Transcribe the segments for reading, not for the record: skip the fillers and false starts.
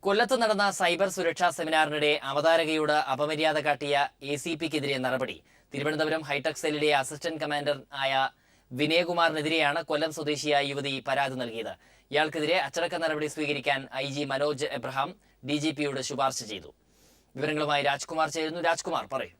കൊല്ലത്ത് നടന്ന സൈബർ സുരക്ഷാ സെമിനാറിനിടെ അവതാരകയോട് അപമര്യാദ കാട്ടിയ ACPക്കെതിരെ നടപടി. തിരുവനന്തപുരം ഹൈടെക് സെല്ലിലെ അസിസ്റ്റന്റ് കമാൻഡർ ആയ വിനയകുമാറിനെതിരെയാണ് കൊല്ലം സ്വദേശിയായ യുവതി പരാതി നൽകിയത്. ഇയാൾക്കെതിരെ അച്ചടക്ക നടപടി സ്വീകരിക്കാൻ IG മനോജ് എബ്രഹാം DGPയോട് ശുപാർശ ചെയ്തു. വിവരങ്ങളുമായി രാജ്കുമാർ ചേരുന്നു. രാജ്കുമാർ, പറയൂ.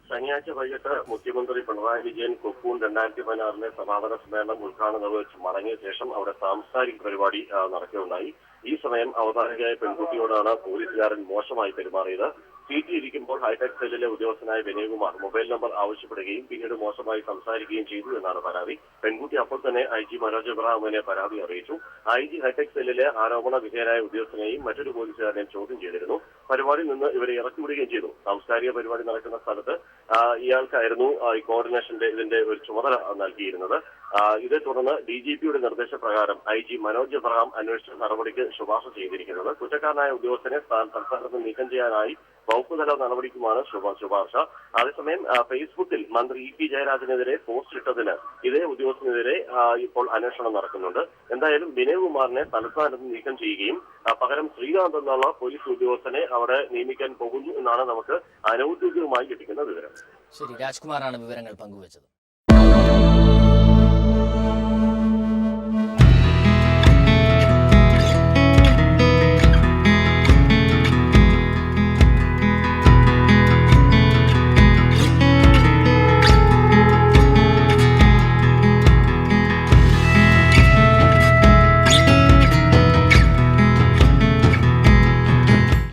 ശനിയാഴ്ച വൈകിട്ട് മുഖ്യമന്ത്രി പിണറായി വിജയൻ കൊക്കൂൺ 2016 സമാപന സമ്മേളനം ഉദ്ഘാടനം നിർവഹിച്ച് മടങ്ങിയ ശേഷം അവിടെ സാംസ്കാരിക പരിപാടി നടക്കുകയുണ്ടായി. ഈ സമയം അവതാരകയായ പെൺകുട്ടിയോടാണ് പോലീസുകാരൻ മോശമായി പെരുമാറിയത്. സീറ്റിൽ ഇരിക്കുമ്പോൾ ഹൈടെക് സെല്ലിലെ ഉദ്യോഗസ്ഥനായ വിനയകുമാർ മൊബൈൽ നമ്പർ ആവശ്യപ്പെടുകയും പിന്നീട് മോശമായി സംസാരിക്കുകയും ചെയ്തു എന്നാണ് പരാതി. പെൺകുട്ടി അപ്പോൾ തന്നെ IG മനോജ് എബ്രഹാമിനെ പരാതി അറിയിച്ചു. IG ഹൈടെക് സെല്ലിലെ ആരോപണ വിധേയരായ ഉദ്യോഗസ്ഥനെയും മറ്റൊരു പോലീസുകാരനെയും ചോദ്യം ചെയ്തിരുന്നു. പരിപാടിയിൽ നിന്ന് ഇവരെ ഇറക്കിവിടുകയും ചെയ്തു. സാംസ്കാരിക പരിപാടി നടക്കുന്ന സ്ഥലത്ത് ഇയാൾക്കായിരുന്നു ഈ കോർഡിനേഷന്റെ ഇതിന്റെ ഒരു ചുമതല നൽകിയിരുന്നത്. ഇതേ തുടർന്ന് DGPയുടെ നിർദ്ദേശപ്രകാരം IG മനോജ് എബ്രഹാം അന്വേഷണ നടപടിക്ക് ശുപാർശ ചെയ്തിരിക്കുന്നത്. കുറ്റക്കാരനായ ഉദ്യോഗസ്ഥനെ സംസ്ഥാനത്ത് നീക്കം ചെയ്യാനായി വകുപ്പുതല നടപടിക്കുമാണ് ശുപാർശ. അതേസമയം ഫേസ്ബുക്കിൽ മന്ത്രി EP ജയരാജനെതിരെ പോസ്റ്റ് ഇട്ടതിന് ഇതേ ഉദ്യോഗസ്ഥനെതിരെ ഇപ്പോൾ അന്വേഷണം നടക്കുന്നുണ്ട്. എന്തായാലും വിനയകുമാറിനെ തലസ്ഥാനത്ത് നീക്കം ചെയ്യുകയും പകരം ശ്രീകാന്ത് എന്നുള്ള പോലീസ് ഉദ്യോഗസ്ഥനെ അവിടെ നിയമിക്കാൻ പോകുന്നു എന്നാണ് നമുക്ക് അനൌദ്യോഗികമായി ലഭിക്കുന്ന വിവരം. ശരി, രാജ്കുമാറാണ് വിവരങ്ങൾ പങ്കുവച്ചത്.